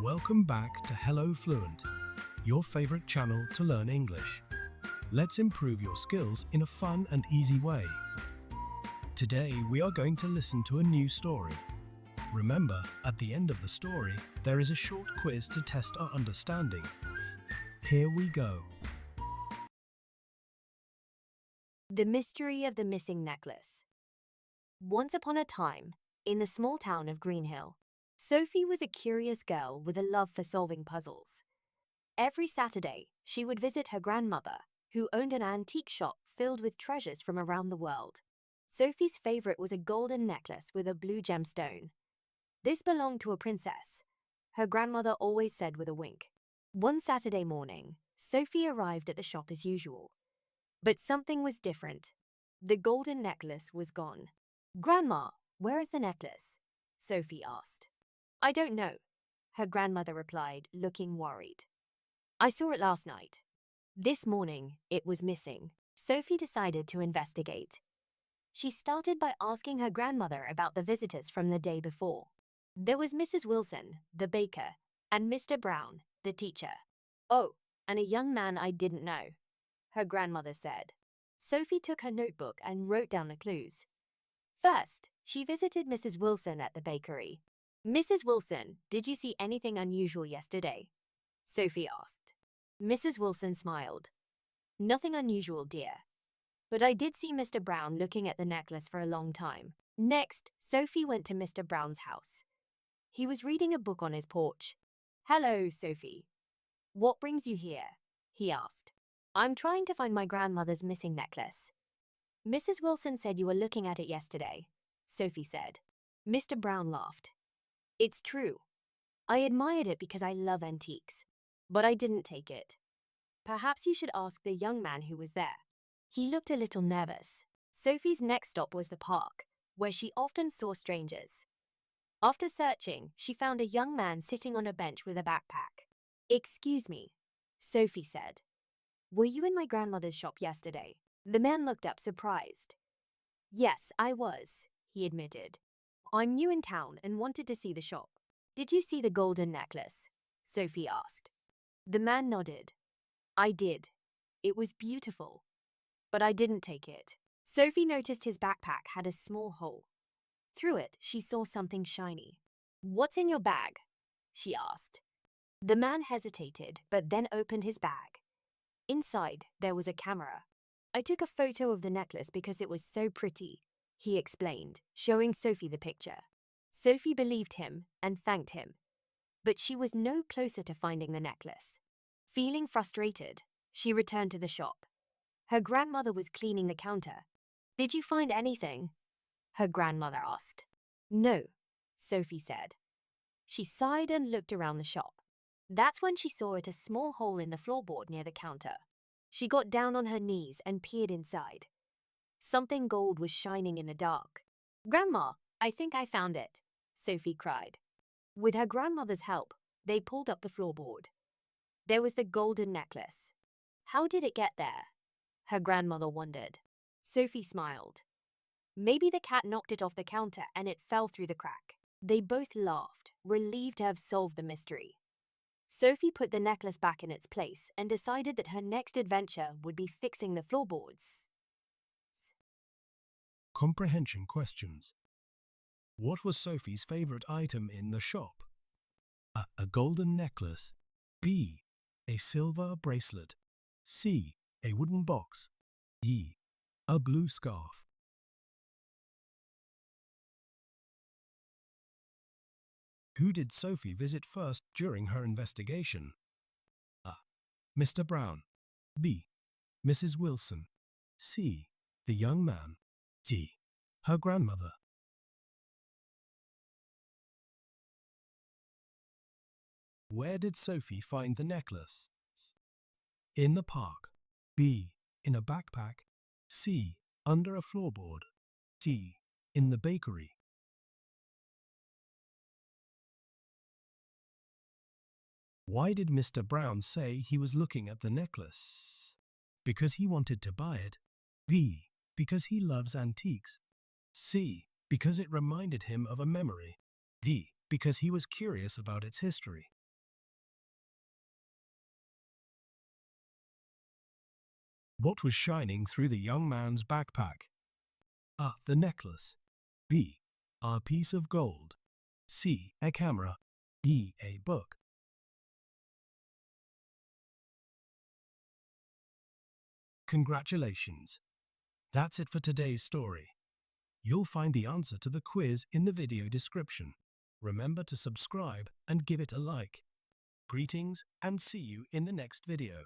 Welcome back to Hello Fluent, your favorite channel to learn English. Let's improve your skills in a fun and easy way. Today we are going to listen to a new story. Remember, at the end of the story, there is a short quiz to test our understanding. Here we go. The Mystery of the Missing Necklace. Once upon a time, in the small town of Greenhill, Sophie was a curious girl with a love for solving puzzles. Every Saturday, she would visit her grandmother, who owned an antique shop filled with treasures from around the world. Sophie's favorite was a golden necklace with a blue gemstone. This belonged to a princess, her grandmother always said with a wink. One Saturday morning, Sophie arrived at the shop as usual. But something was different. The golden necklace was gone. "Grandma, where is the necklace?" Sophie asked. "I don't know," her grandmother replied, looking worried. "I saw it last night. This morning, it was missing." Sophie decided to investigate. She started by asking her grandmother about the visitors from the day before. There was Mrs. Wilson, the baker, and Mr. Brown, the teacher. "Oh, and a young man I didn't know," her grandmother said. Sophie took her notebook and wrote down the clues. First, she visited Mrs. Wilson at the bakery. "Mrs. Wilson, did you see anything unusual yesterday?" Sophie asked. Mrs. Wilson smiled. "Nothing unusual, dear. But I did see Mr. Brown looking at the necklace for a long time." Next, Sophie went to Mr. Brown's house. He was reading a book on his porch. "Hello, Sophie. What brings you here?" he asked. "I'm trying to find my grandmother's missing necklace." "Mrs. Wilson said you were looking at it yesterday," Sophie said. Mr. Brown laughed. "It's true. I admired it because I love antiques. But I didn't take it. Perhaps you should ask the young man who was there." He looked a little nervous. Sophie's next stop was the park, where she often saw strangers. After searching, she found a young man sitting on a bench with a backpack. "Excuse me," Sophie said. "Were you in my grandmother's shop yesterday?" The man looked up surprised. "Yes, I was," he admitted. "I'm new in town and wanted to see the shop." "Did you see the golden necklace?" Sophie asked. The man nodded. "I did. It was beautiful. But I didn't take it." Sophie noticed his backpack had a small hole. Through it, she saw something shiny. "What's in your bag?" she asked. The man hesitated, but then opened his bag. Inside, there was a camera. "I took a photo of the necklace because it was so pretty," he explained, showing Sophie the picture. Sophie believed him and thanked him. But she was no closer to finding the necklace. Feeling frustrated, she returned to the shop. Her grandmother was cleaning the counter. "Did you find anything?" her grandmother asked. "No," Sophie said. She sighed and looked around the shop. That's when she saw a small hole in the floorboard near the counter. She got down on her knees and peered inside. Something gold was shining in the dark. "Grandma, I think I found it," Sophie cried. With her grandmother's help, they pulled up the floorboard. There was the golden necklace. "How did it get there?" her grandmother wondered. Sophie smiled. "Maybe the cat knocked it off the counter and it fell through the crack." They both laughed, relieved to have solved the mystery. Sophie put the necklace back in its place and decided that her next adventure would be fixing the floorboards. Comprehension questions. What was Sophie's favorite item in the shop? A golden necklace. B. A silver bracelet. C. A wooden box. D. A blue scarf. Who did Sophie visit first during her investigation? A. Mr. Brown. B. Mrs. Wilson. C. The young man. D. Her grandmother. Where did Sophie find the necklace? In the park. B. In a backpack. C. Under a floorboard. D. In the bakery. Why did Mr. Brown say he was looking at the necklace? Because he wanted to buy it. B. Because he loves antiques. C. Because it reminded him of a memory. D. Because he was curious about its history. What was shining through the young man's backpack? A. The necklace. B. A piece of gold. C. A camera. D. A book. Congratulations! That's it for today's story. You'll find the answer to the quiz in the video description. Remember to subscribe and give it a like. Greetings and see you in the next video.